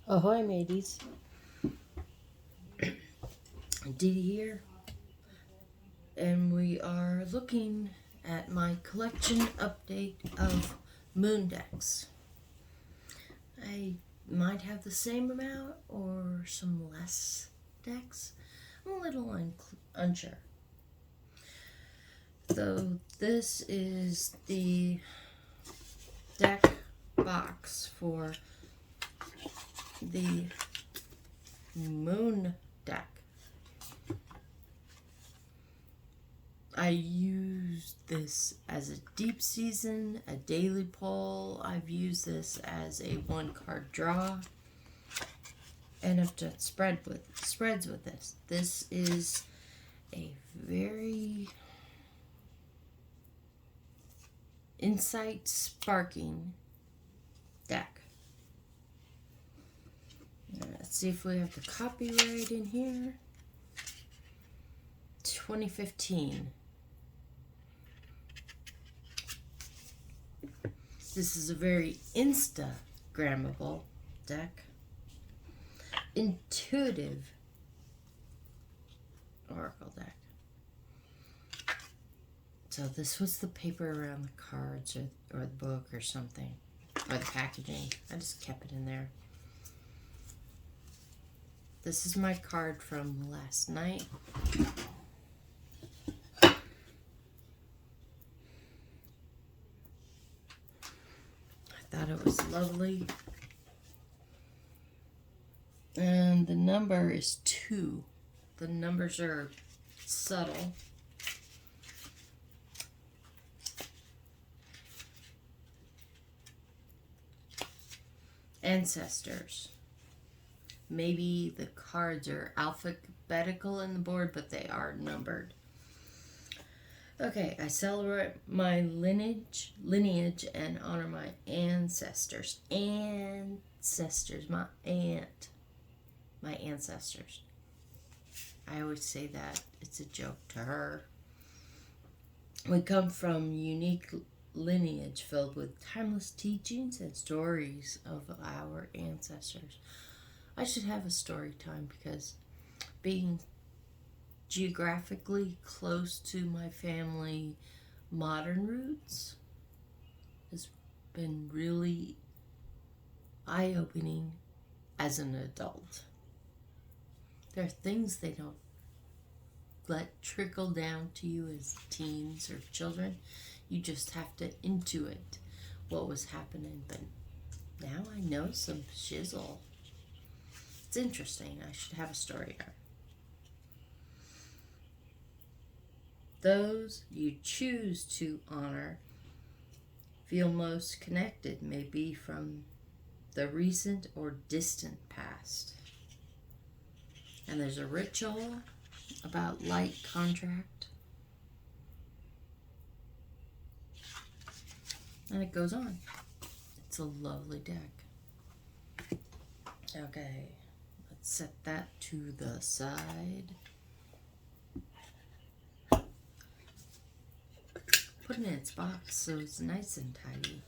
Ahoy, mateys. Dee here, and we are looking at my collection update of moon decks. I might have the same amount or some less decks. I'm a little unsure. So this is the deck box for the moon deck. I used this as a deep season, a daily pull. I've used this as a 1-card draw, and I've done spreads with this. This is a very insight sparking deck. Let's see if we have the copyright in here. 2015. This is a very Instagrammable deck. Intuitive Oracle deck. So this was the paper around the cards or the book or something. Or the packaging. I just kept it in there. This is my card from last night. Thought it was lovely. And the number is 2. The numbers are subtle. Ancestors. Maybe the cards are alphabetical in the board, but they are numbered. Okay, I celebrate my lineage and honor my ancestors. My ancestors. I always say that. It's a joke to her. We come from unique lineage filled with timeless teachings and stories of our ancestors. I should have a story time because being geographically close to my family modern roots has been really eye-opening as an adult. There are things they don't let trickle down to you as teens or children. You just have to intuit what was happening, but now I know some shizzle. It's interesting. I should have a story here. Those you choose to honor feel most connected may be from the recent or distant past. And there's a ritual about light contract. And it goes on. It's a lovely deck. Okay, let's set that to the side. Put it in its box so it's nice and tidy.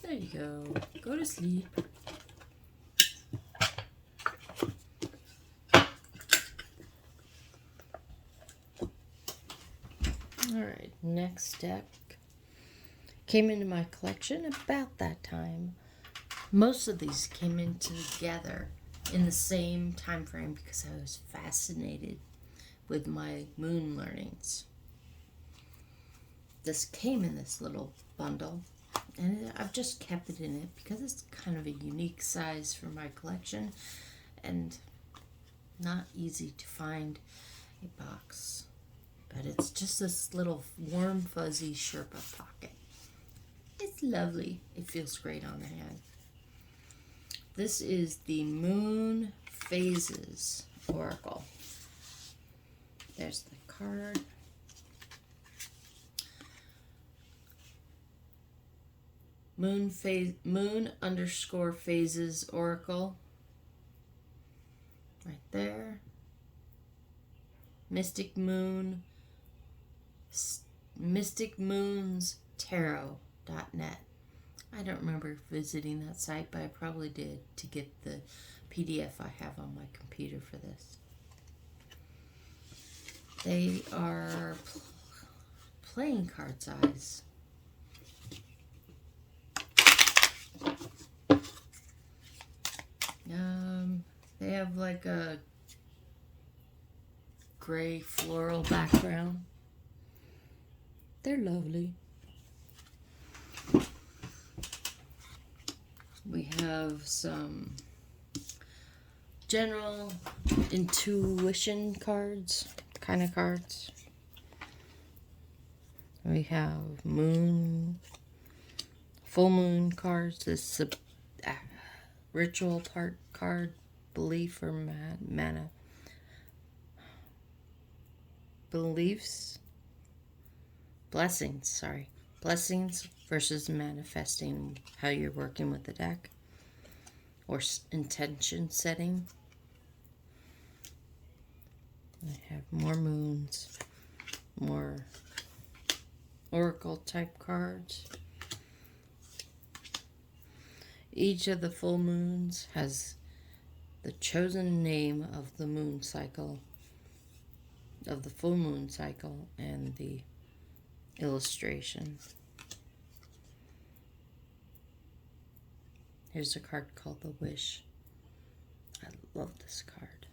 There you go. Go to sleep. Alright, next deck came into my collection about that time. Most of these came in together in the same time frame because I was fascinated with my moon learnings. This came in this little bundle, and I've just kept it in it because it's kind of a unique size for my collection and not easy to find a box. But it's just this little warm, fuzzy Sherpa pocket. It's lovely. It feels great on the hand. This is the Moon Phases Oracle. There's the card. Moon_Phases Oracle. Right there. Mystic Moon mysticmoonstarot.net. I don't remember visiting that site, but I probably did to get the PDF I have on my computer for this. They are playing card size. They have like a gray floral background. They're lovely. We have some general intuition cards, kind of cards. We have full moon cards. This is a ritual part card, belief or mana. Beliefs, blessings versus manifesting, how you're working with the deck, or intention setting. I have more moons, more oracle type cards. Each of the full moons has the chosen name of the moon cycle, of the full moon cycle, and the illustration. Here's a card called the Wish. I love this card.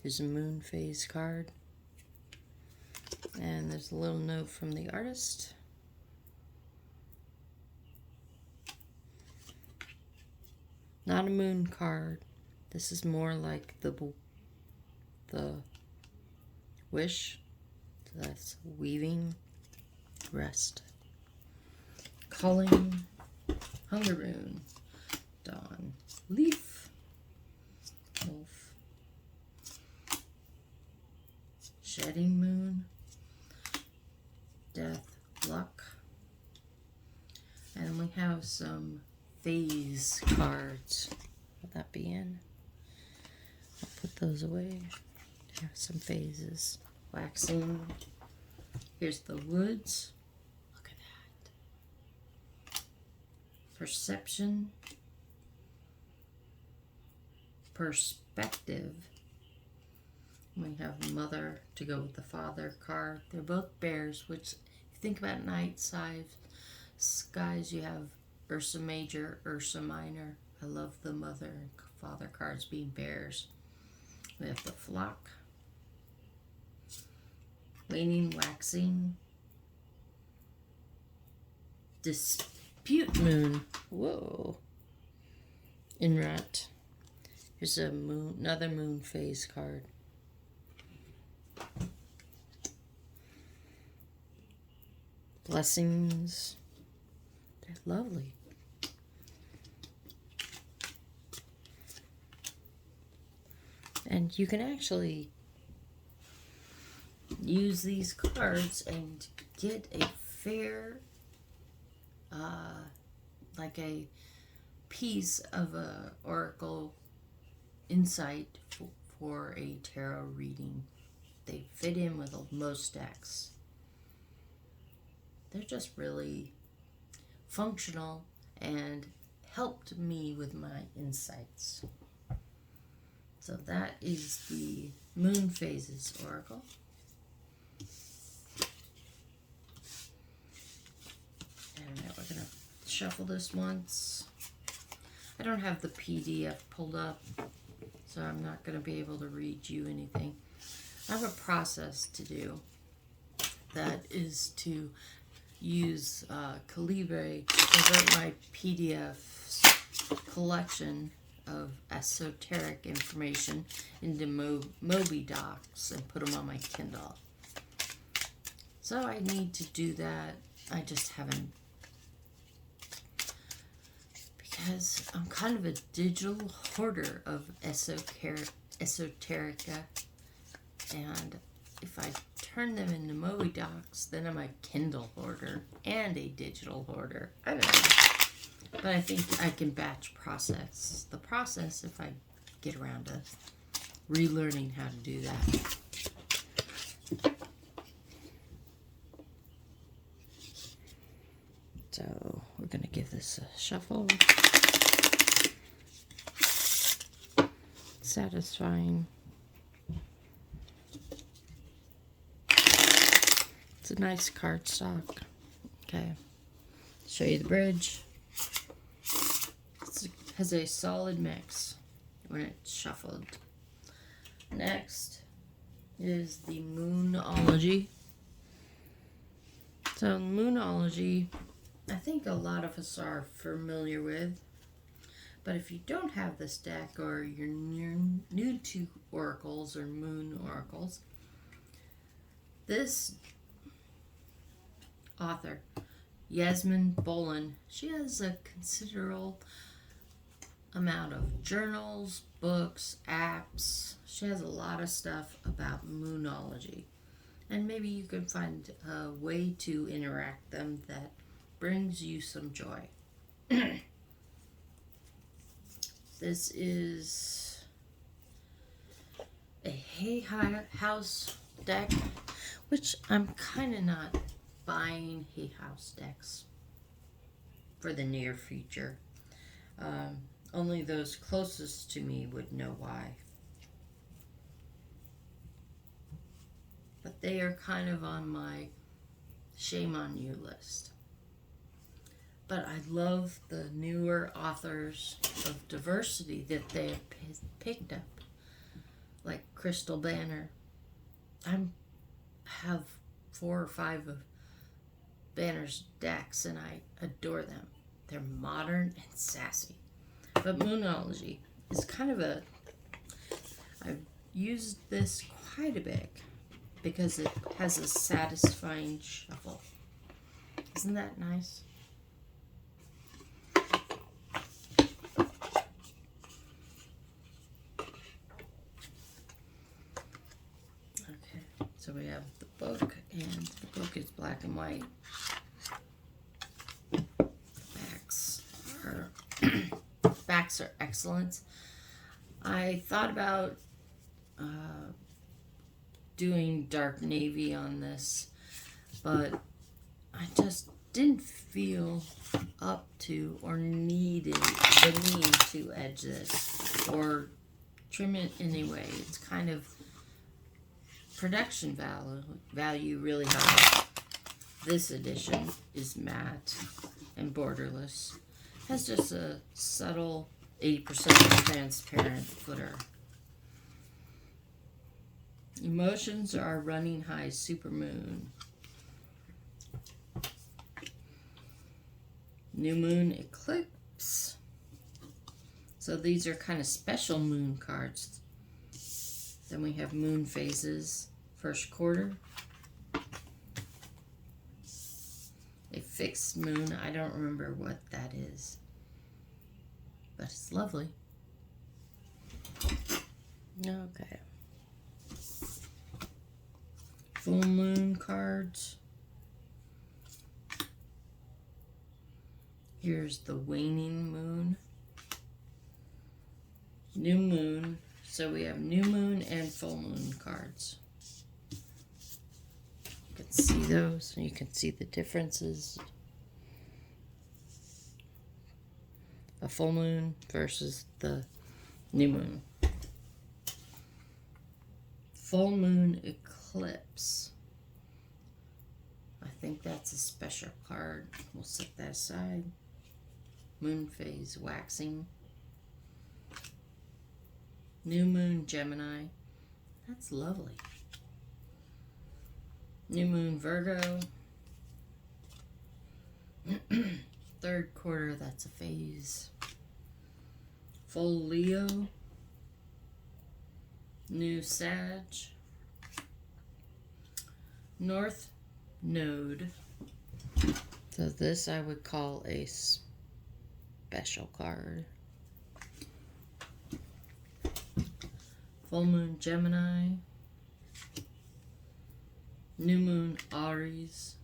Here's a moon phase card. And there's a little note from the artist. Not a moon card. This is more like the wish. So that's weaving, rest, calling, hunger moon, dawn, leaf, wolf, shedding moon, death, luck, and we have some phase cards. Will that be in? I'll put those away. Have some phases. Waxing. Here's the woods. Look at that. Perception. Perspective. We have mother to go with the father card. They're both bears, which if you think about night skies, you have Ursa Major, Ursa Minor. I love the mother and father cards being bears. We have the flock. Waning, waxing. Dispute moon. Whoa. In rut. Here's a moon, another moon phase card. Blessings. They're lovely. And you can actually use these cards and get a fair, like a piece of a oracle insight for a tarot reading. They fit in with most decks. They're just really functional and helped me with my insights. So that is the Moon Phases Oracle. And now we're going to shuffle this once. I don't have the PDF pulled up, so I'm not going to be able to read you anything. I have a process to do. That is to use Calibre to convert my PDF collection of esoteric information into Moby Docs and put them on my Kindle. So I need to do that. I just haven't, because I'm kind of a digital hoarder of esoterica, and if I turn them into Moby Docs, then I'm a Kindle hoarder and a digital hoarder. I don't know. But I think I can batch process the process if I get around to relearning how to do that. So we're going to give this a shuffle. Satisfying. It's a nice cardstock. Okay. Show you the bridge. It has a solid mix when it's shuffled. Next is the Moonology. So Moonology, I think a lot of us are familiar with, but if you don't have this deck or you're new to oracles or moon oracles, this author, Yasmin Boland, she has a considerable amount of journals, books, apps. She has a lot of stuff about Moonology. And maybe you can find a way to interact them that brings you some joy. This is a Hay House deck, which I'm kind of not buying Hay House decks for the near future. Only those closest to me would know why. But they are kind of on my shame on you list. But I love the newer authors of diversity that they have picked up, like Crystal Banner. I have 4 or 5 of Banner's decks, and I adore them. They're modern and sassy. But Moonology is kind of I've used this quite a bit because it has a satisfying shuffle. Isn't that nice? Okay, so we have the book, and the book is black and white. Backs are excellent. I thought about doing dark navy on this, but I just didn't feel up to or needed the need to edge this or trim it anyway. It's kind of production value really high. This edition is matte and borderless. Has just a subtle 80% transparent footer. Emotions are running high, supermoon. New moon eclipse. So these are kind of special moon cards. Then we have moon phases, first quarter. A fixed moon, I don't remember what that is, but it's lovely. Okay. Full moon cards. Here's the waning moon. New moon. So we have new moon and full moon cards. You can see those, and you can see the differences. A full moon versus the new moon. Full moon eclipse. I think that's a special card. We'll set that aside. Moon phase waxing. New moon Gemini. That's lovely. New moon Virgo. Third quarter, that's a phase. Full Leo. New Sag. North Node. So this I would call a special card. Full moon Gemini. New moon Aries.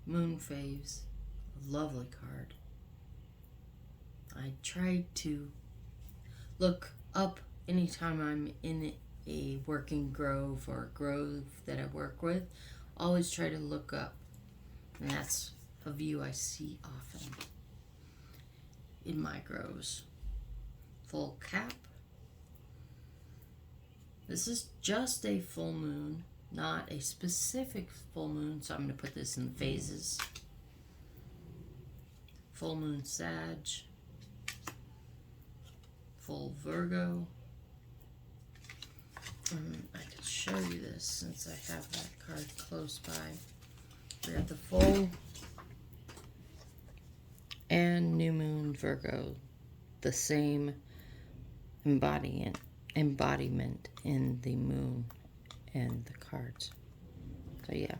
Moon phase. A lovely card. I try to look up anytime I'm in a working grove or a grove that I work with, always try to look up. And that's a view I see often in my grows. Full cap. This is just a full moon, not a specific full moon, so I'm going to put this in phases. Full moon Sag. Full Virgo. I can show you this since I have that card close by. We have the full and new moon Virgo, the same embodiment in the moon and the cards. So yeah,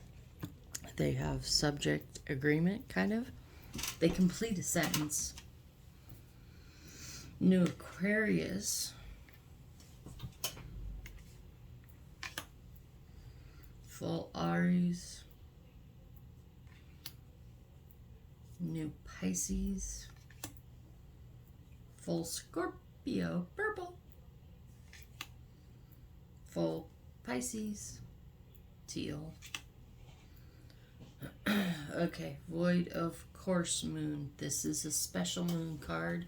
they have subject agreement, kind of. They complete a sentence. New Aquarius. Full Aries. New Pisces. Full Scorpio purple. Full Pisces teal. Okay, Void of Course Moon. This is a special moon card.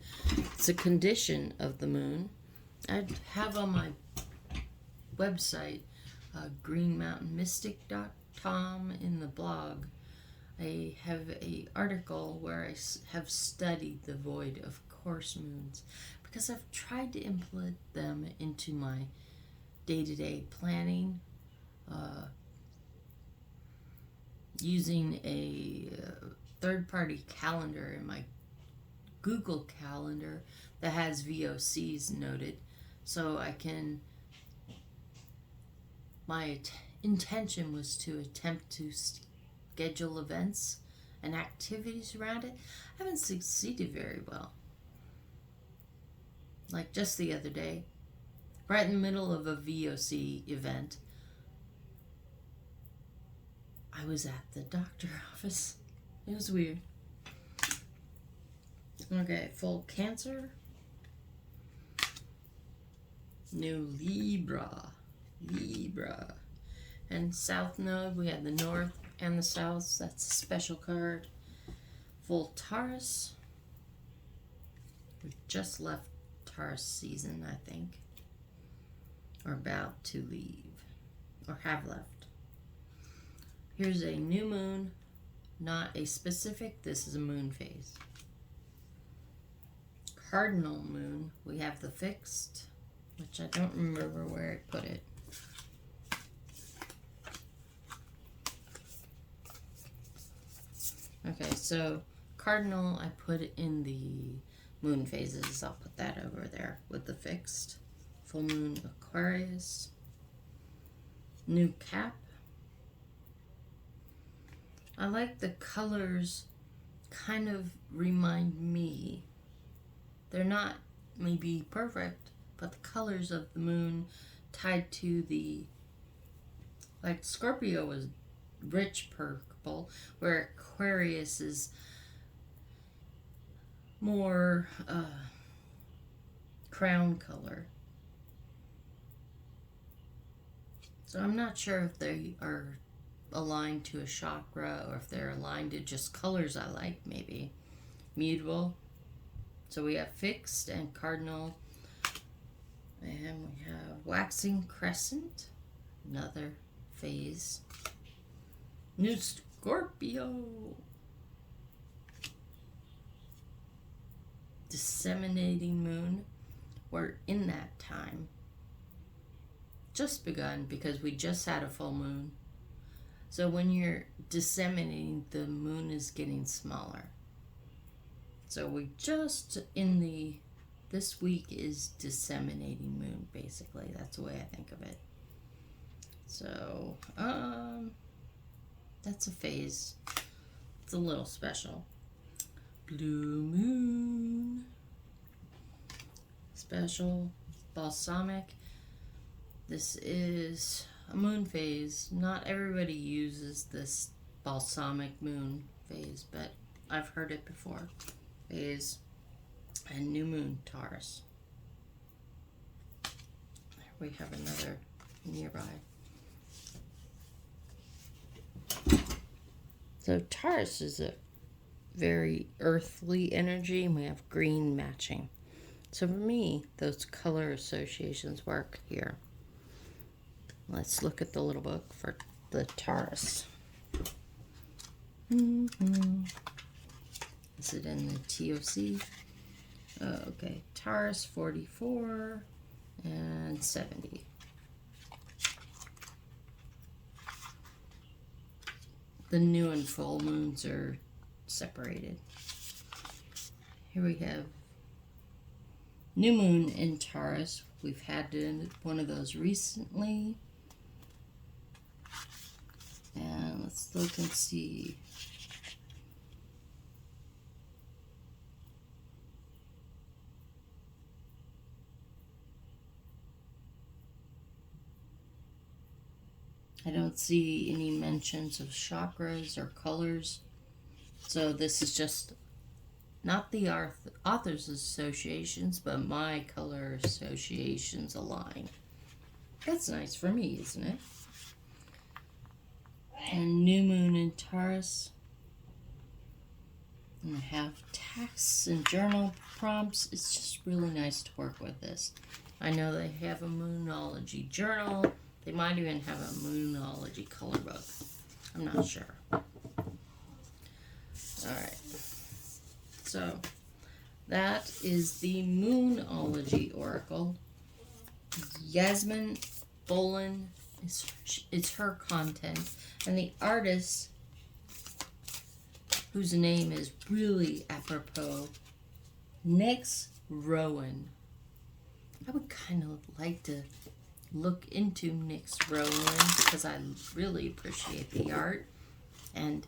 It's a condition of the moon. I have on my website, greenmountainmystic.com, in the blog, I have a article where I have studied the Void of Course moons because I've tried to implement them into my day-to-day planning, using a third-party calendar in my Google Calendar that has VOCs noted, so I can, my intention was to attempt to schedule events and activities around it. I haven't succeeded very well. Like just the other day, right in the middle of a VOC event, I was at the doctor's office. It was weird. Okay, full Cancer. New Libra. And South Node, we have the North and the South. That's a special card. Full Taurus. We just left Taurus season, I think. Or about to leave. Or have left. Here's a new moon. Not a specific. This is a moon phase. Cardinal moon. We have the fixed, which I don't remember where I put it. Okay, so cardinal I put in the moon phases. I'll put that over there with the fixed. Full moon Aquarius. New cap. I like the colors, kind of remind me. They're not maybe perfect, but the colors of the moon tied to the, like Scorpio was rich purple, where Aquarius is more crown color. So I'm not sure if they are aligned to a chakra or if they're aligned to just colors I like, maybe. Mutable. So we have fixed and cardinal. And we have waxing crescent. Another phase. New Scorpio. Disseminating moon. We're in that time. Just begun because we just had a full moon. So when you're disseminating, the moon is getting smaller. So we just in the, this week is disseminating moon, basically. That's the way I think of it. So, that's a phase. It's a little special. Blue moon. Special. Balsamic. This is a moon phase. Not everybody uses this balsamic moon phase, but I've heard it before. Phase and new moon Taurus. There we have another nearby. So Taurus is a very earthly energy, and we have green matching. So for me, those color associations work here. Let's look at the little book for the Taurus. Is it in the TOC? Oh, okay. Taurus 44 and 70. The new and full moons are separated. Here we have new moon in Taurus. We've had one of those recently. And let's look and see. I don't see any mentions of chakras or colors. So this is just not the author's associations, but my color associations align. That's nice for me, isn't it? And new moon in Taurus. And I have texts and journal prompts. It's just really nice to work with this. I know they have a Moonology journal. They might even have a Moonology color book. I'm not sure. Alright. So, that is the Moonology Oracle. Yasmin Bolin is her content. And the artist, whose name is really apropos, Nyx Rowan. I would kind of like to look into Nyx Rowan because I really appreciate the art. And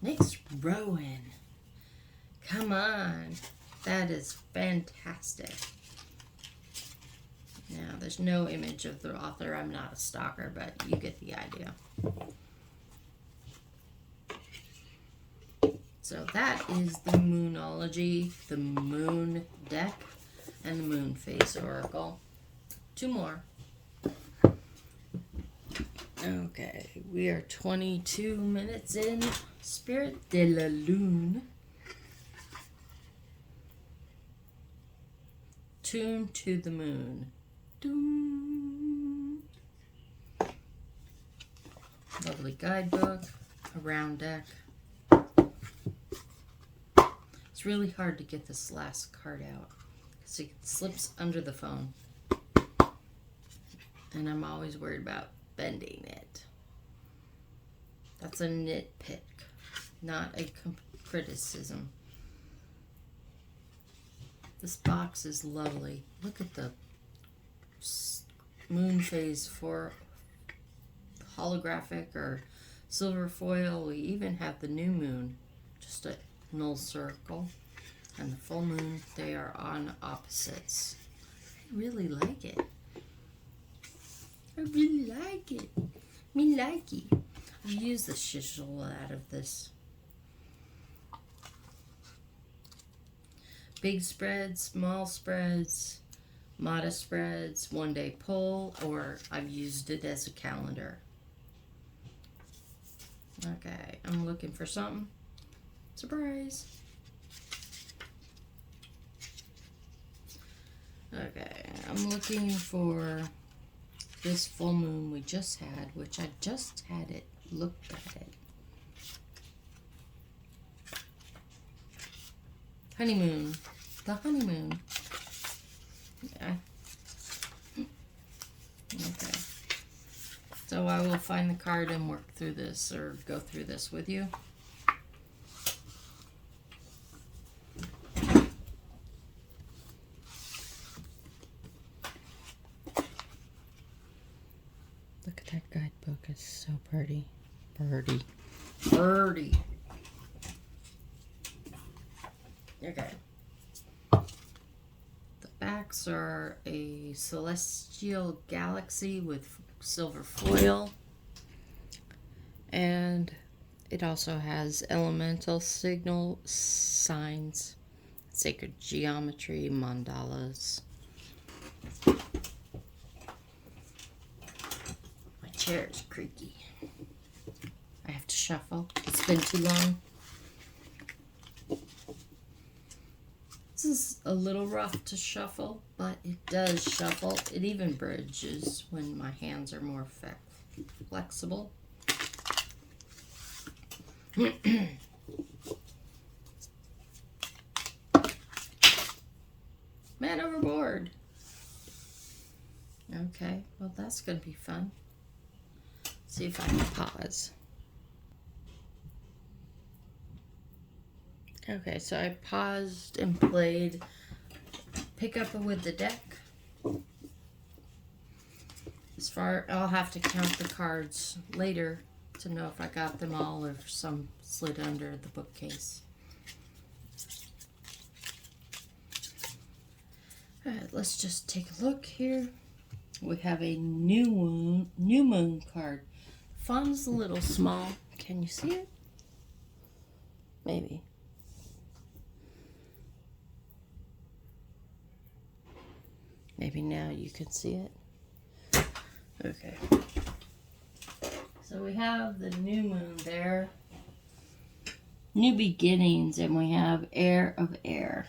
Nyx Rowan, come on, that is fantastic. Now, there's no image of the author. I'm not a stalker, but you get the idea. So that is the Moonology, the Moon deck, and the Moon Phase Oracle. Two more. Okay, we are 22 minutes in. Spirit de la Lune. Tune to the Moon. Doom. Lovely guidebook, a round deck. It's really hard to get this last card out because it slips under the phone. And I'm always worried about bending it. That's a nitpick, not a criticism. This box is lovely. Look at the Moon Phase 4 holographic or silver foil. We even have the new moon, just a null circle, and the full moon. They are on opposites. I really like it. I really like it. Me likey. I've used the shishel out of this. Big spreads, small spreads, modest spreads, one-day pull, or I've used it as a calendar. Okay, I'm looking for something. Surprise. Okay, I'm looking for this full moon we just had, which I just had it, looked at it. Honeymoon. The honeymoon. Yeah. Okay. So I will find the card and work through this, or go through this with you. Look at that guidebook. It's so pretty. Birdie. Birdie. Okay. The backs are a celestial galaxy with silver foil. And it also has elemental signal signs, sacred geometry, mandalas. My chair is creaky. I have to shuffle. It's been too long. This is a little rough to shuffle, but it does shuffle. It even bridges when my hands are more flexible. Man overboard. Okay, well that's going to be fun. See if I can pause. Okay, so I paused and played Pick Up With the Deck. I'll have to count the cards later to know if I got them all or if some slid under the bookcase. Alright, let's just take a look here. We have a new moon card. The font is a little small. Can you see it? Maybe. Maybe now you can see it. Okay. So we have the new moon there. New beginnings, and we have Heir of Air.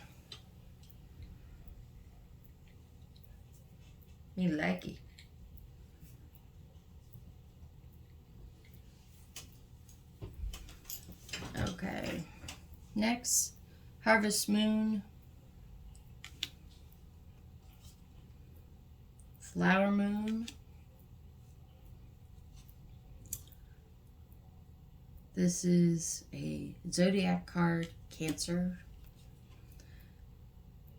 Me like it. Okay. Next, Harvest Moon. Flower Moon. This is a zodiac card, Cancer.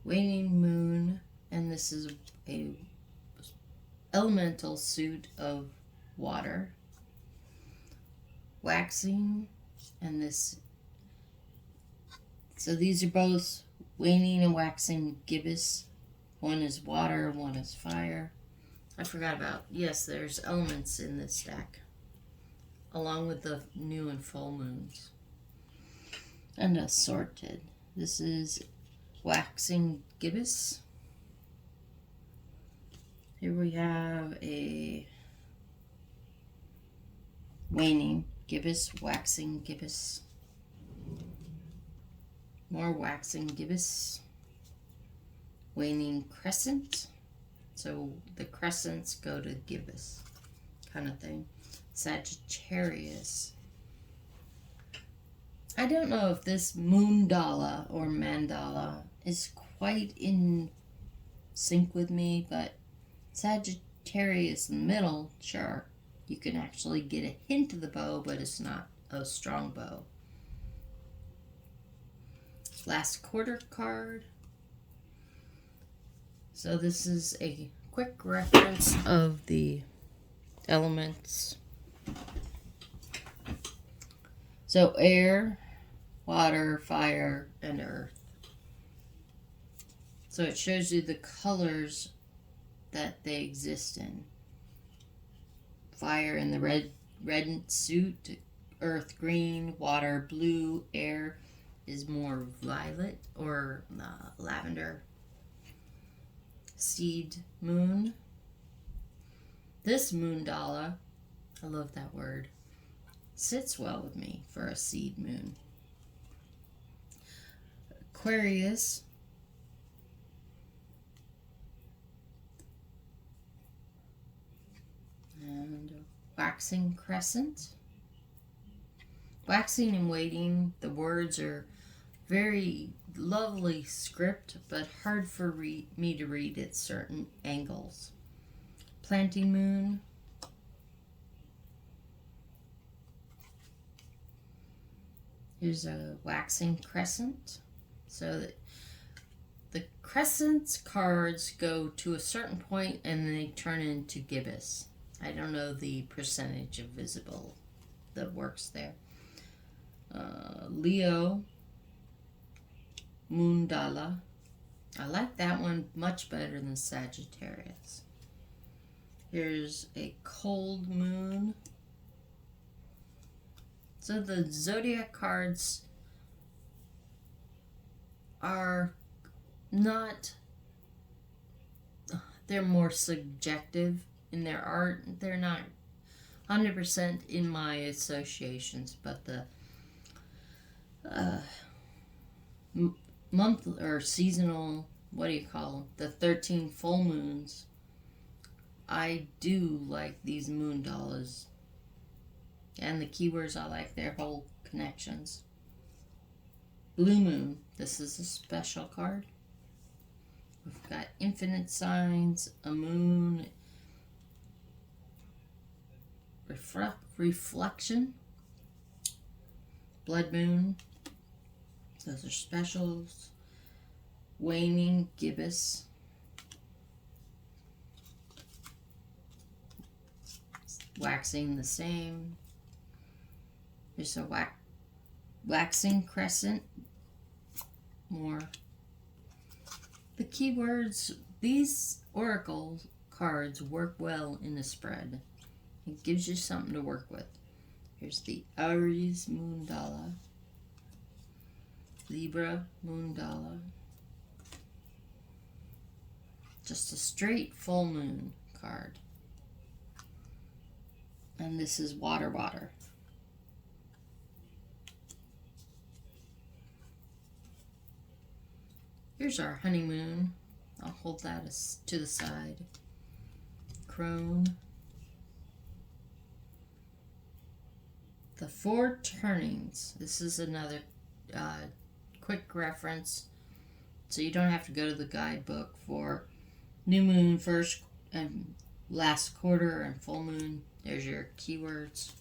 Waning Moon, and this is a elemental suit of water. Waxing, and this. So these are both waning and waxing gibbous. One is water, one is fire. I forgot about, yes, there's elements in this deck, along with the new and full moons. And assorted. This is waxing gibbous. Here we have a waning gibbous, waxing gibbous. More waxing gibbous. Waning crescent. So the crescents go to gibbous kind of thing. Sagittarius. I don't know if this moondala or mandala is quite in sync with me, but Sagittarius in the middle, sure. You can actually get a hint of the bow, but it's not a strong bow. Last quarter card. So this is a quick reference of the elements. So air, water, fire, and earth. So it shows you the colors that they exist in. Fire in the red suit, earth green, water blue, air is more violet or lavender. Seed moon. This moondala, I love that word, sits well with me for a seed moon. Aquarius. And waxing crescent. Waxing and waiting, the words are very lovely script, but hard for me to read at certain angles. Planting moon. Here's a waxing crescent. So the crescent cards go to a certain point and they turn into gibbous. I don't know the percentage of visible that works there. Leo Moondala. I like that one much better than Sagittarius. Here's a cold moon. So the zodiac cards are not, they're more subjective in their art. They're not 100% in my associations, but the month or seasonal, what do you call them? The 13 full moons. I do like these moon dollars. And the keywords, I like their whole connections. Blue Moon. This is a special card. We've got infinite signs, a moon, reflection, blood moon. Those are specials. Waning, gibbous. Waxing the same. There's a waxing crescent. More. The keywords, these oracle cards work well in a spread. It gives you something to work with. Here's the Aries Moondala, Libra Moondala. Just a straight full moon card. And this is water. Here's our honeymoon. I'll hold that to the side. Crone. The Four Turnings. This is another quick reference, so you don't have to go to the guidebook for new moon, first and last quarter, and full moon. There's your keywords.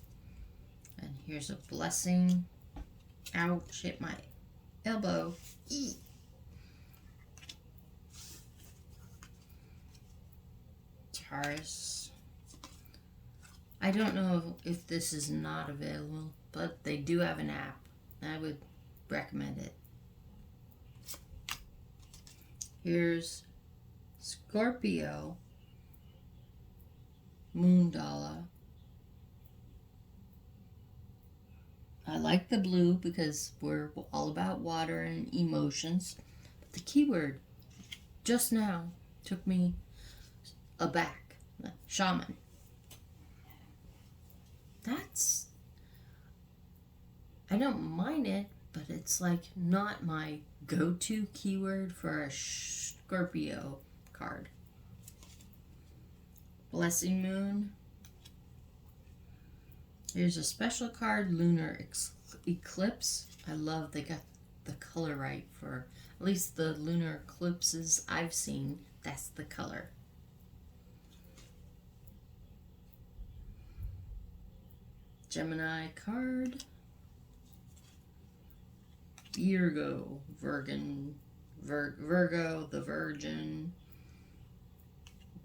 And here's a blessing. Ouch, hit my elbow. Eek. Taurus. I don't know if this is not available, but they do have an app. I would recommend it. Here's Scorpio Moondala. I like the blue because we're all about water and emotions. But the keyword just now took me aback. Shaman. I don't mind it, but it's like not my go-to keyword for a Scorpio card. Blessing Moon. Here's a special card, Lunar Eclipse. I love they got the color right for at least the lunar eclipses I've seen. That's the color. Gemini card. Virgo, Virgo, the Virgin.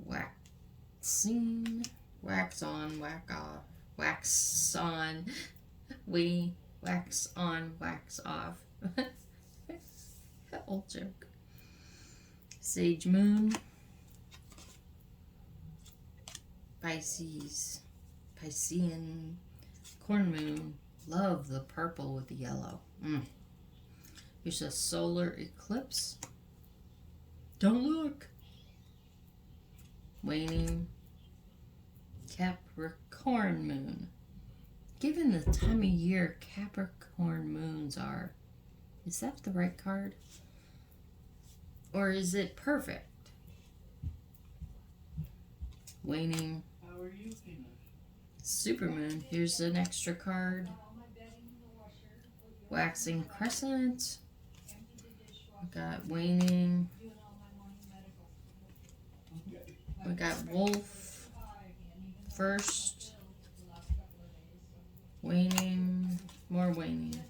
Waxing, wax on, wax off, wax on. We wax on, wax off. Old joke. Sage Moon. Pisces, Piscean. Corn Moon. Love the purple with the yellow. Here's a solar eclipse. Don't look. Waning. Capricorn Moon. Given the time of year Capricorn moons are, is that the right card? Or is it perfect? Waning. How are you, Peanut? Supermoon. Here's an extra card. Waxing Crescent. We got Waning. We got Wolf. First. Waning. More Waning.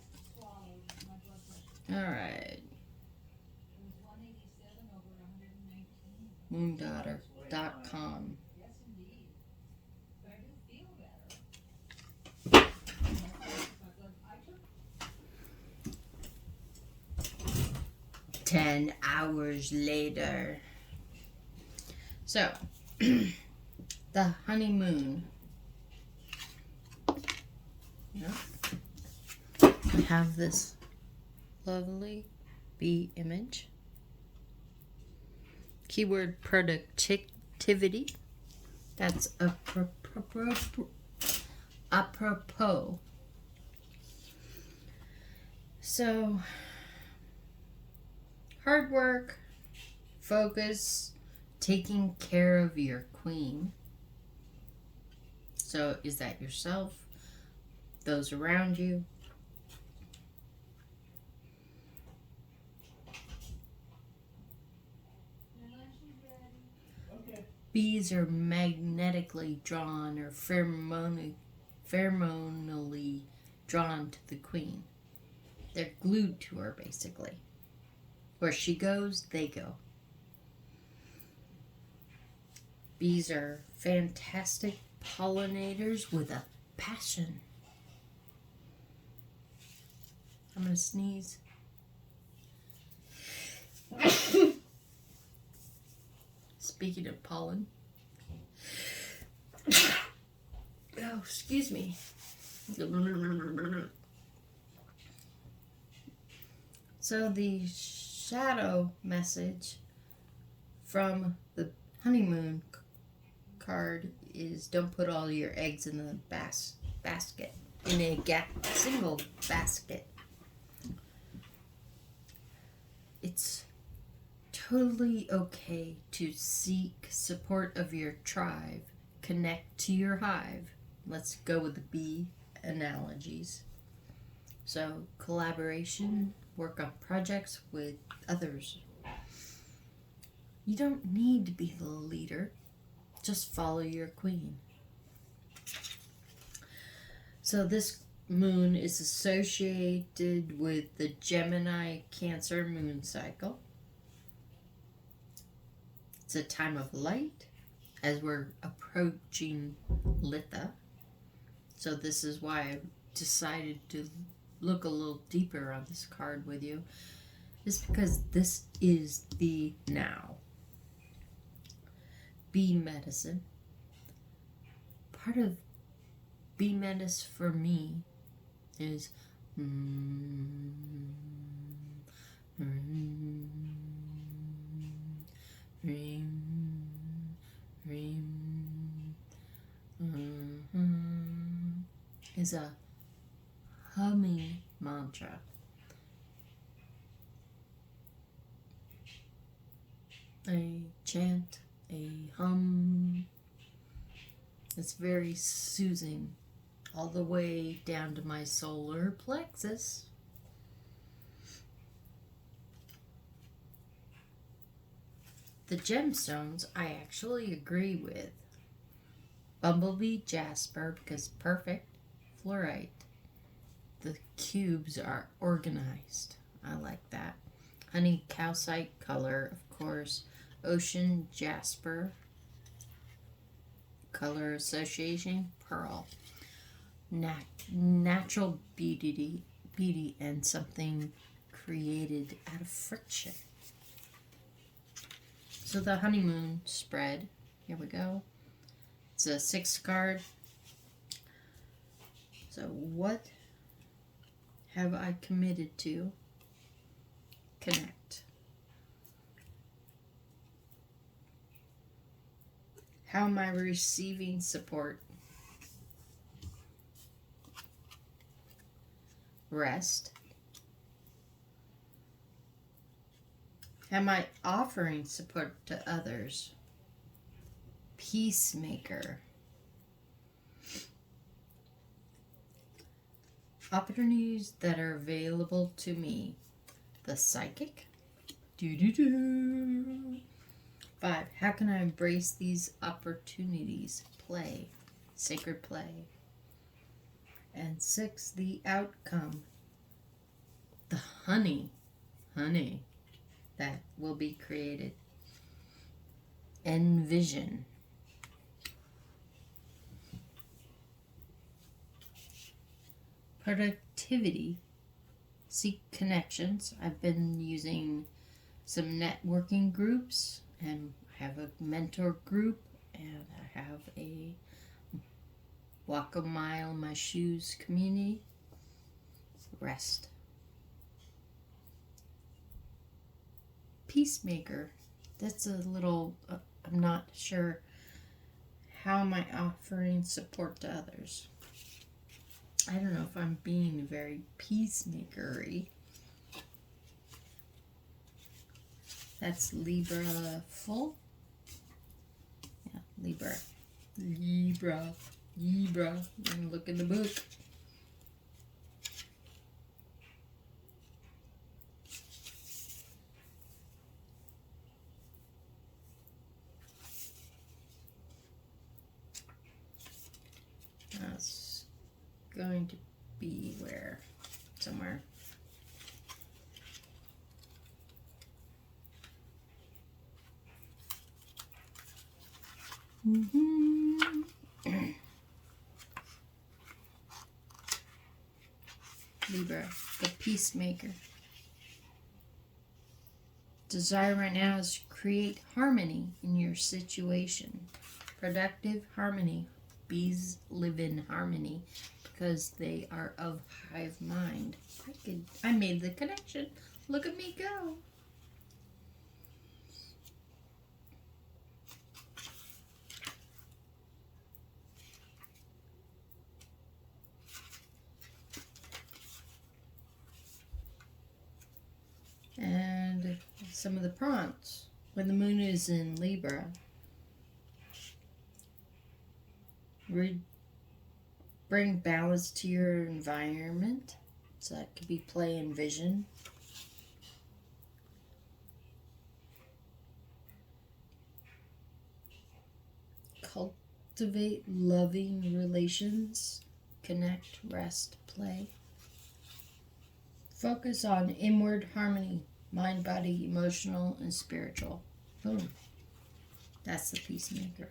Alright. Moondaughter.com. 10 hours later. So, the honeymoon. Yep. I have this lovely bee image. Keyword productivity. That's apropos. So, hard work, focus, taking care of your queen. So, is that yourself? Those around you? Bees are magnetically drawn or pheromonally drawn to the queen. They're glued to her, basically. Where she goes, they go. Bees are fantastic pollinators with a passion. I'm going to sneeze. Speaking of pollen. Oh, excuse me. So the shadow message from the honeymoon card is don't put all your eggs in the basket, in a single basket. It's totally okay to seek support of your tribe, connect to your hive. Let's go with the bee analogies. So, collaboration, work on projects with others. You don't need to be the leader, just follow your queen. So, this moon is associated with the Gemini Cancer moon cycle. It's a time of light as we're approaching Litha. So this is why I decided to look a little deeper on this card with you, is because this is the now. Bee medicine. Part of bee medicine for me is is a humming mantra. A chant, a hum. It's very soothing, all the way down to my solar plexus. The gemstones I actually agree with. Bumblebee jasper because perfect. Fluorite. The cubes are organized. I like that. Honey calcite color, of course. Ocean jasper. Color association, pearl. Natural beauty and something created out of friction. So the honeymoon spread. Here we go. It's a 6 card. So what have I committed to? Connect. How am I receiving support? Rest. Am I offering support to others? Peacemaker. Opportunities that are available to me. The psychic. 5. How can I embrace these opportunities? Play. Sacred play. And 6. The outcome. The honey that will be created. Envision. Productivity. Seek connections. I've been using some networking groups, and I have a mentor group, and I have a walk a mile in my shoes community. Rest. Peacemaker. That's a little, I'm not sure how am I offering support to others. I don't know if I'm being very peacemaker-y. That's Libra full. Yeah, Libra. Libra. And look in the book. That's going to be where? Somewhere. Libra, the peacemaker. Desire right now is to create harmony in your situation. Productive harmony. Bees live in harmony because they are of hive mind. I made the connection. Look at me go. And some of the prompts. When the moon is in Libra, bring balance to your environment. So that could be play and vision. Cultivate loving relations. Connect, rest, play. Focus on inward harmony. Mind, body, emotional, and spiritual. Boom. That's the peacemaker.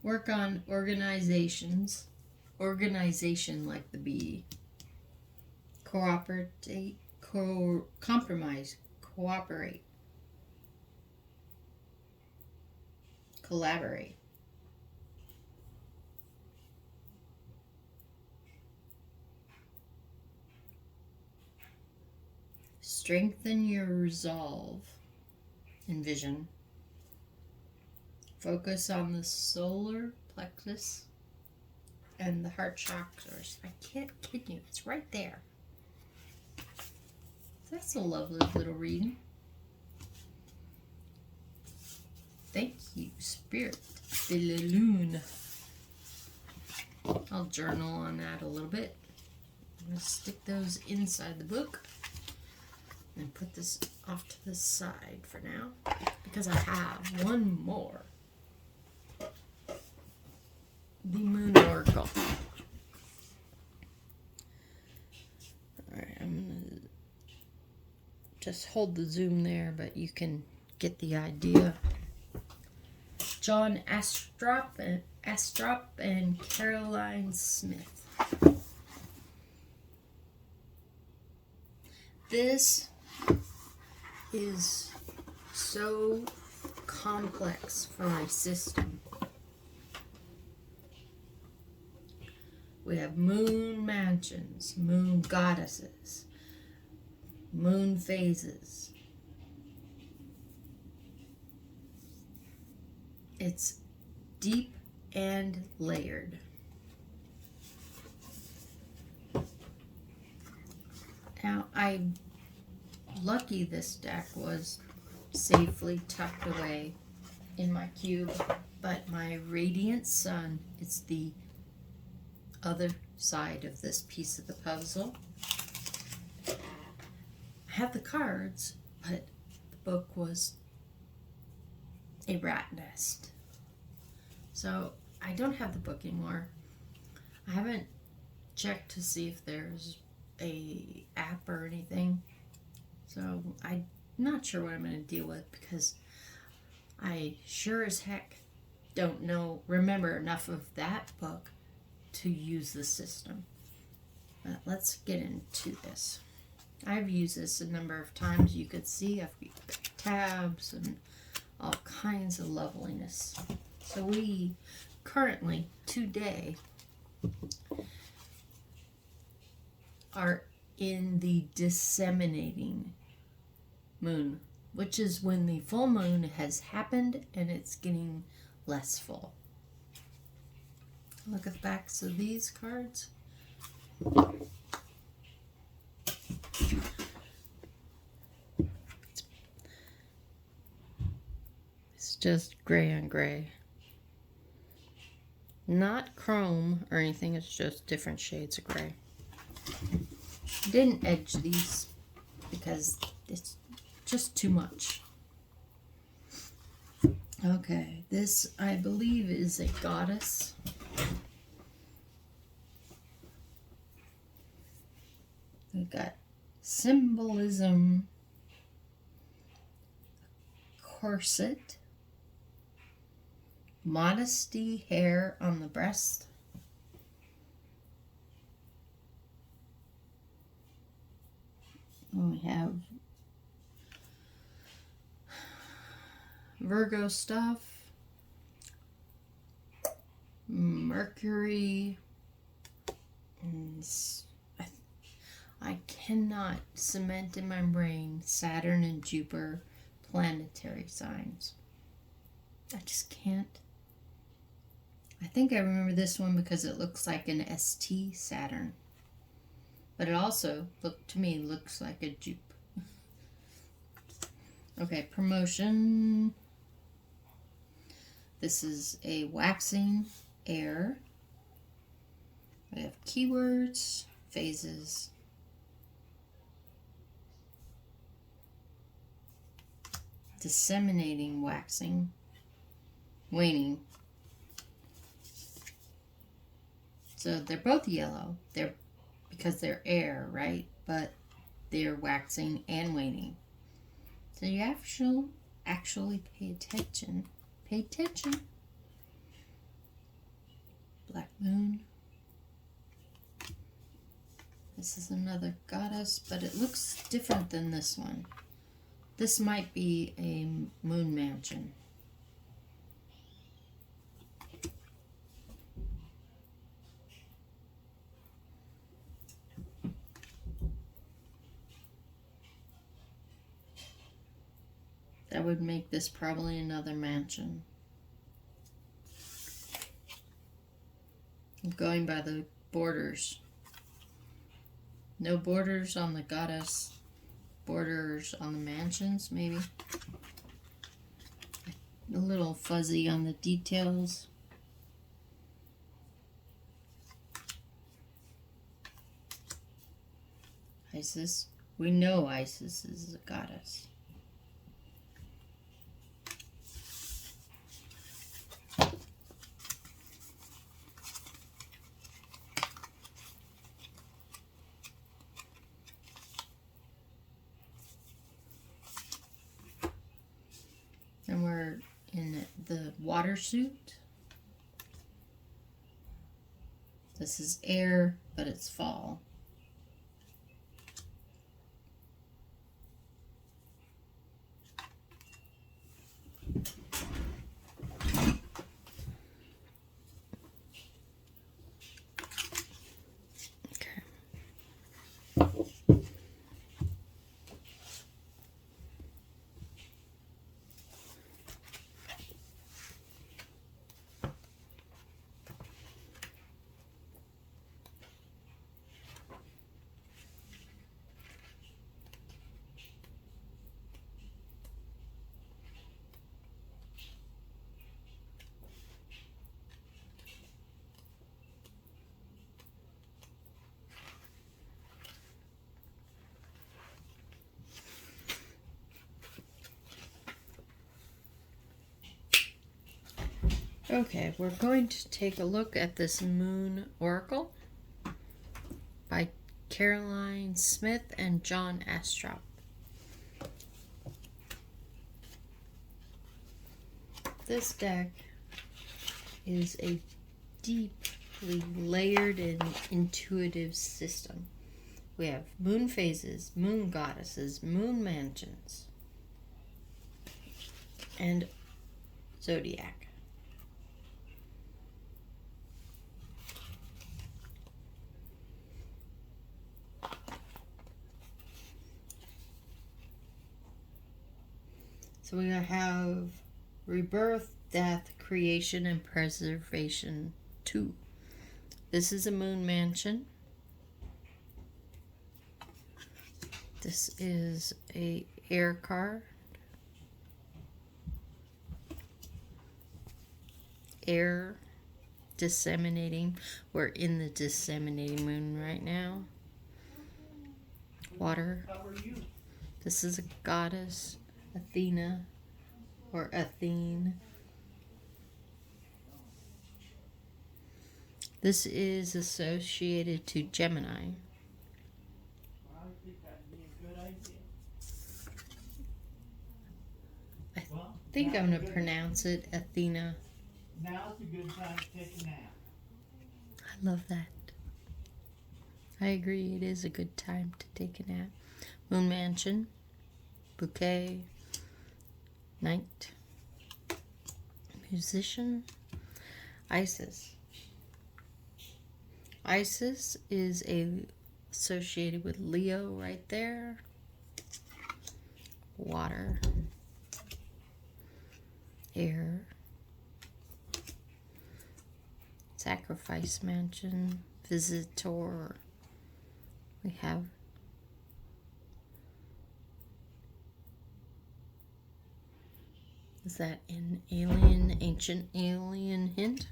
Work on organizations. Organization like the bee. Cooperate. Compromise. Cooperate. Collaborate. Strengthen your resolve and vision. Focus on the solar plexus and the heart chakras. I can't kid you, it's right there. That's a lovely little reading. Thank you, Spirit de la Lune. I'll journal on that a little bit. I'm going to stick those inside the book and put this off to the side for now because I have one more. The Moon Oracle. Alright, I'm going to just hold the zoom there, but you can get the idea. John Astrop and Caroline Smith. This is so complex for my system. We have moon mansions, moon goddesses, moon phases. It's deep and layered. Now, I'm lucky this deck was safely tucked away in my cube, but my radiant sun, it's the other side of this piece of the puzzle. I have the cards, but the book was a rat nest. So I don't have the book anymore. I haven't checked to see if there's a app or anything. So I'm not sure what I'm going to deal with because I sure as heck don't remember enough of that book to use the system. But let's get into this. I've used this a number of times. You could see I've got tabs and all kinds of loveliness. So we currently, today, are in the disseminating moon, which is when the full moon has happened and it's getting less full. Look at the backs of these cards. It's just gray on gray. Not chrome or anything, it's just different shades of gray. Didn't edge these because it's just too much. Okay, this I believe is a goddess. We've got symbolism, corset, modesty, hair on the breast, and we have Virgo stuff, Mercury, and I cannot cement in my brain Saturn and Jupiter planetary signs. I just can't. I think I remember this one because it looks like an ST Saturn. But it also, to me, looks like a Jupe. Okay, promotion. This is a waxing air. We have keywords, phases, disseminating, waxing, waning. So they're both yellow. They're because they're air, right? But they're waxing and waning. So you actually pay attention. Pay attention. Black moon. This is another goddess, but it looks different than this one. This might be a moon mansion. That would make this probably another mansion. I'm going by the borders. No borders on the goddess. Borders on the mansions, maybe. A little fuzzy on the details. Isis. We know Isis is a goddess. And we're in the water suit. This is air, but it's fall. Okay, we're going to take a look at this Moon Oracle by Caroline Smith and John Astrop. This deck is a deeply layered and intuitive system. We have moon phases, moon goddesses, moon mansions, and zodiac. So we have Rebirth, Death, Creation, and Preservation 2. This is a moon mansion. This is a air card. Air disseminating. We're in the disseminating moon right now. Water. This is a goddess, Athena or Athene. This is associated to Gemini. I think I'm going to pronounce it Athena. Now's a good time to take a nap. I love that. I agree, it is a good time to take a nap. Moon Mansion, Bouquet, Knight, Musician, Isis. Isis is associated with Leo right there. Water, air, Sacrifice Mansion, Visitor. We have is that an alien, ancient alien hint?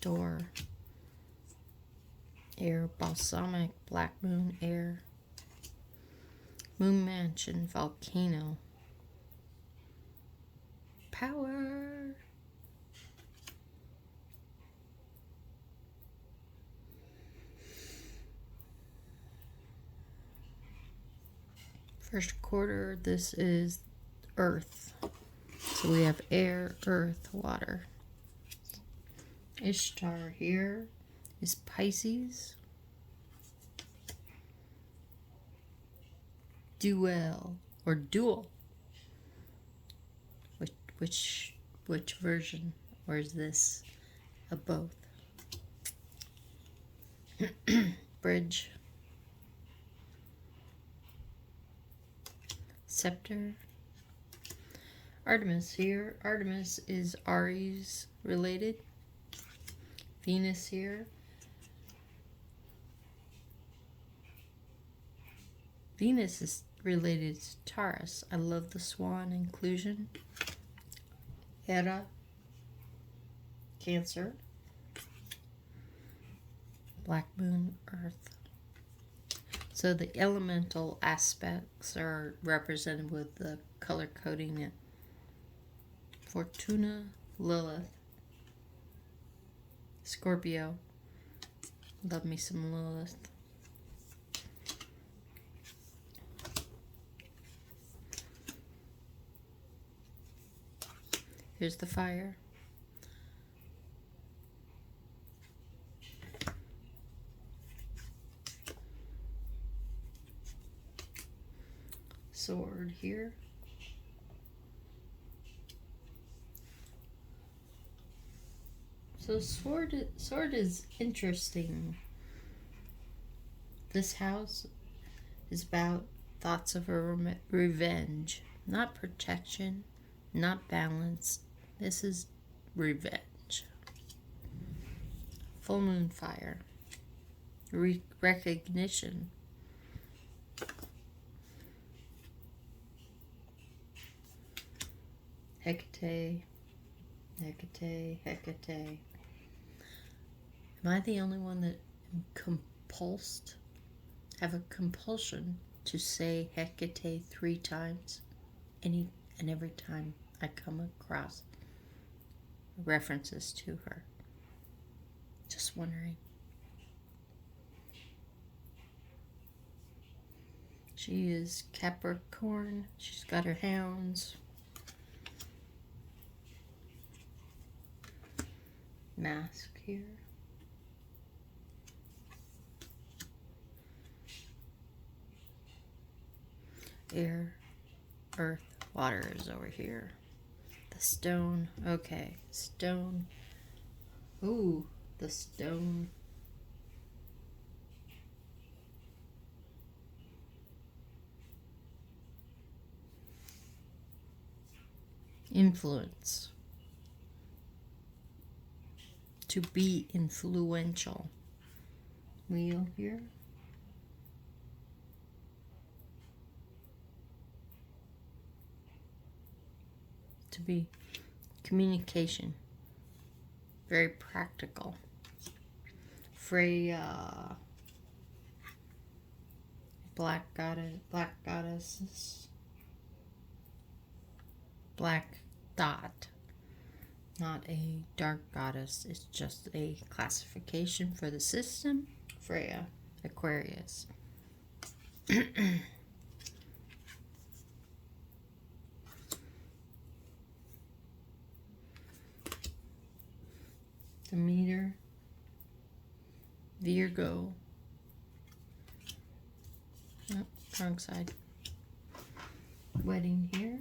Door, air, balsamic, black moon, air, moon mansion, volcano, power. First quarter, this is earth. So we have air, earth, water. Ishtar here is Pisces. Duel or dual. Which version? Or is this a both? Bridge. Scepter. Artemis here. Artemis is Aries related. Venus here. Venus is related to Taurus. I love the swan inclusion. Hera. Cancer. Black moon, earth. So the elemental aspects are represented with the color coding it. Fortuna, Lilith, Scorpio. Love me some Lilith. Here's the fire. Sword here. So sword is interesting. This house is about thoughts of a revenge, not protection, not balance. This is revenge. Full moon fire. Recognition. Hecate, Hecate, Hecate. Am I the only one that am compulsed? Have a compulsion to say Hecate 3 times? Any and every time I come across references to her. Just wondering. She is Capricorn. She's got her hounds. Mask here. Air, earth, water is over here. The stone. Okay, stone. Ooh, the stone. influence, to be influential. Wheel here. To be communication, very practical. Freya, black goddesses, black dot, not a dark goddess. It's just a classification for the system. Freya, Aquarius. Demeter, Virgo. Oh, wrong side. Wedding here.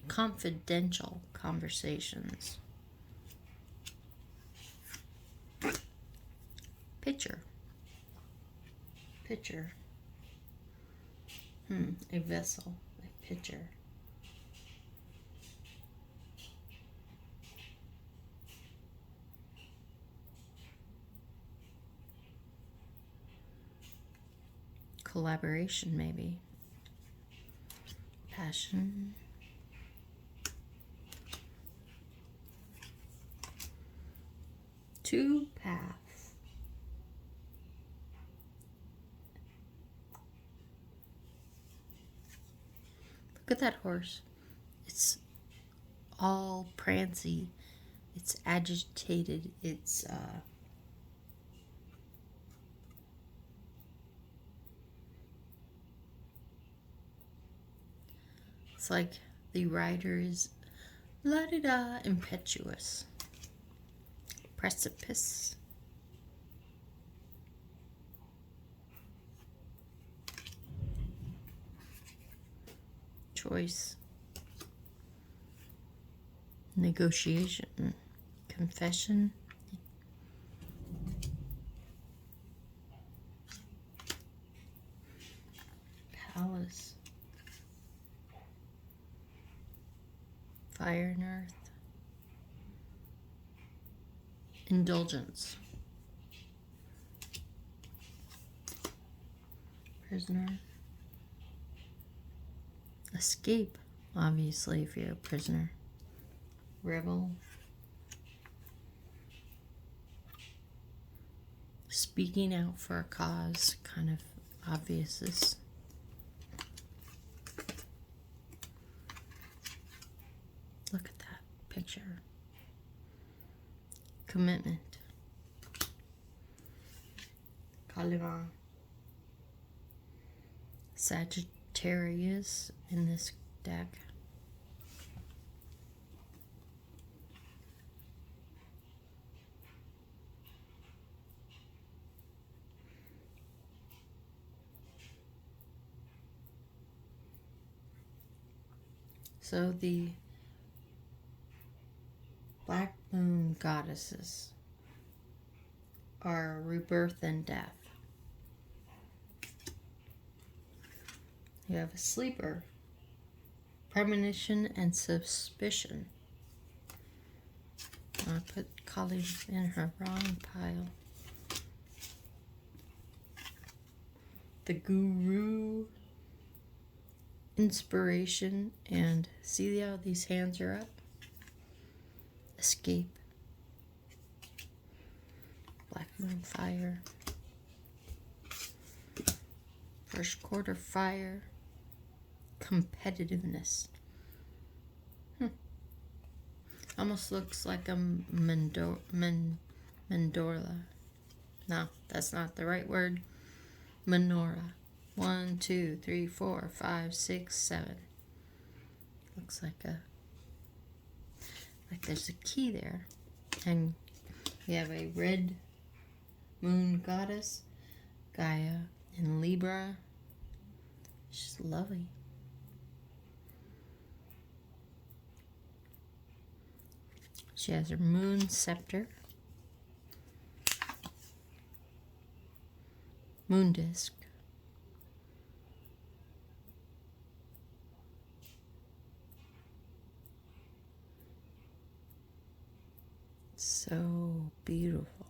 Confidential conversations. Picture. A vessel, a pitcher. Collaboration, maybe. Passion. Two paths. Look at that horse. It's all prancy. It's agitated. It's like the rider is la-di-da, impetuous. Precipice. Choice. Negotiation. Confession. Palace. Fire and earth. Indulgence. Prisoner. Escape, obviously, if you're a prisoner. Rebel. Speaking out for a cause, kind of obvious. This. Look at that picture. Commitment. Caliban. Sagittarius in this deck. So the black moon goddesses are rebirth and death. You have a sleeper, premonition and suspicion. I put Kali in her wrong pile. The guru, inspiration, and see how these hands are up? Escape. Black moon fire. First quarter fire. Competitiveness. Almost looks like a mandorla. No, that's not the right word. Menorah. 1, 2, 3, 4, 5, 6, 7. Looks like there's a key there. And we have a red moon goddess, Gaia in Libra. She's lovely. She has her moon scepter, moon disc, so beautiful.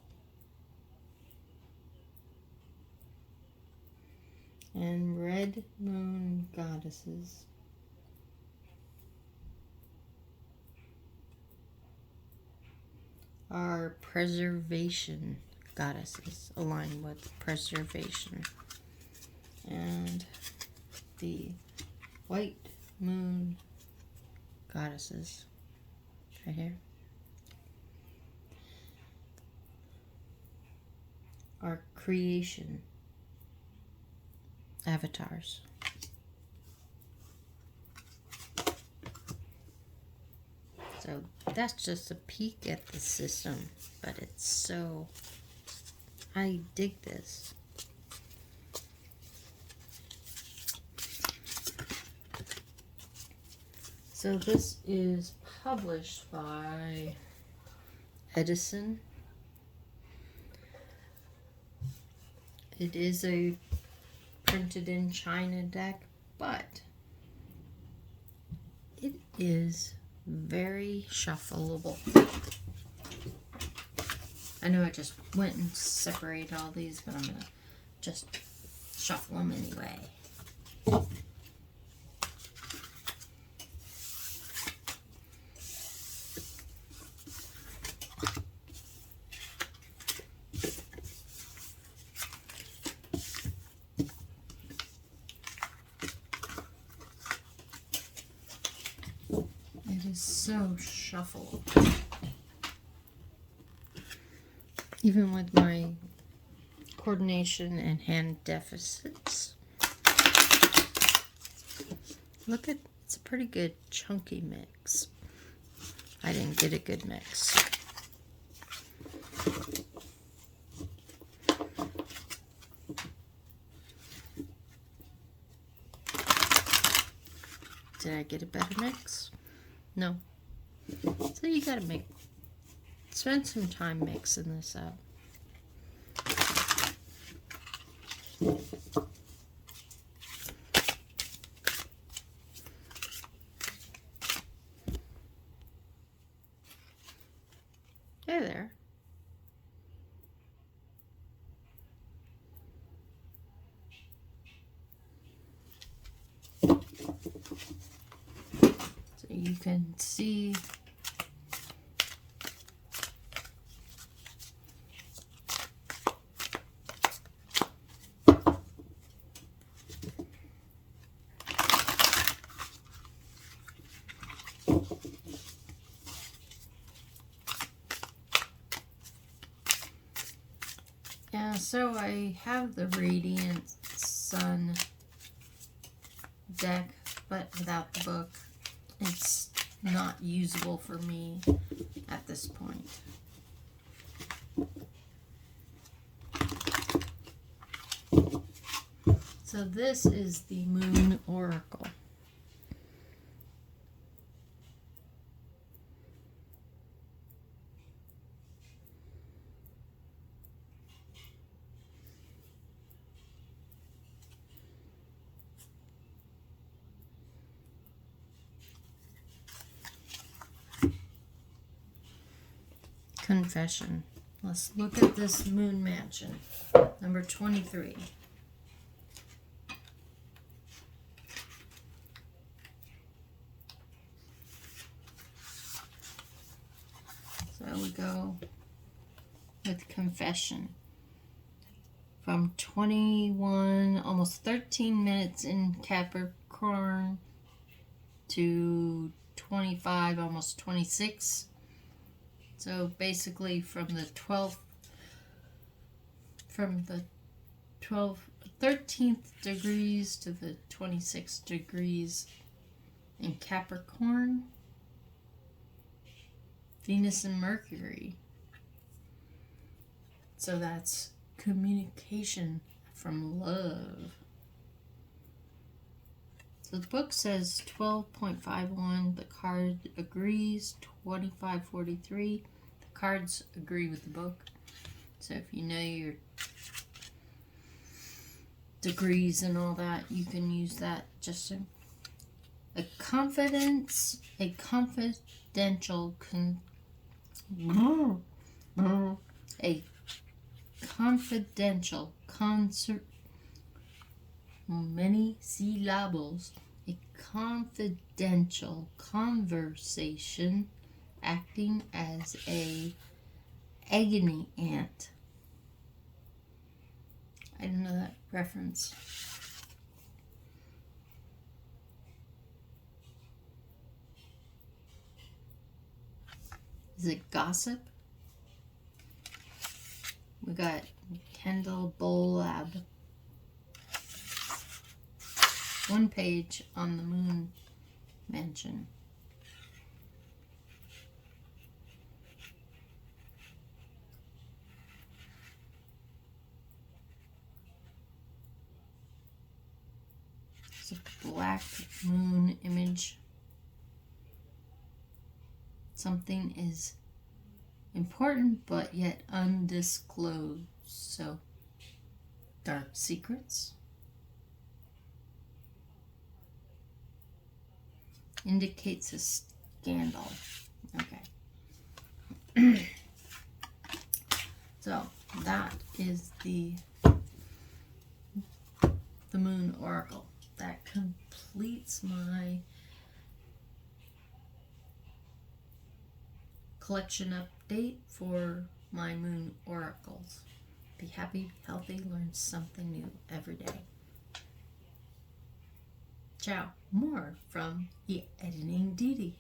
And red moon goddesses. Are preservation goddesses, aligned with preservation. And the white moon goddesses, right here, are creation avatars. So that's just a peek at the system, but it's so, I dig this. So this is published by Edison. It is a printed in China deck, but it is very shuffleable. I know I just went and separated all these, but I'm going to just shuffle them anyway. It is so shuffleable. Even with my coordination and hand deficits. Look at, it's a pretty good chunky mix. I didn't get a good mix. Did I get a better mix? No. So you gotta spend some time mixing this up. Hey there. So you can see so I have the Radiant Sun deck, but without the book. It's not usable for me at this point. So this is the Moon Oracle. Confession. Let's look at this Moon Mansion, number 23. So we go with Confession. From 21, almost 13 minutes in Capricorn to 25, almost 26. So basically from the 13th degrees to the 26th degrees in Capricorn, Venus and Mercury. So that's communication from love. So the book says 12.51, the card agrees, 25.43. The cards agree with the book. So if you know your degrees and all that, you can use that. Just a confidential a confidential concert, many syllables, a confidential conversation acting as a agony aunt. I don't know that reference. Is it gossip? We got Kendall Bolab. One page on the Moon Mansion. It's a black moon image. Something is important but yet undisclosed. So, dark secrets. Indicates a scandal. Okay. So, that is the Moon Oracle. That completes my collection update for my Moon Oracles. Be happy, be healthy, learn something new every day. Ciao. More from the Editing Dee Dee.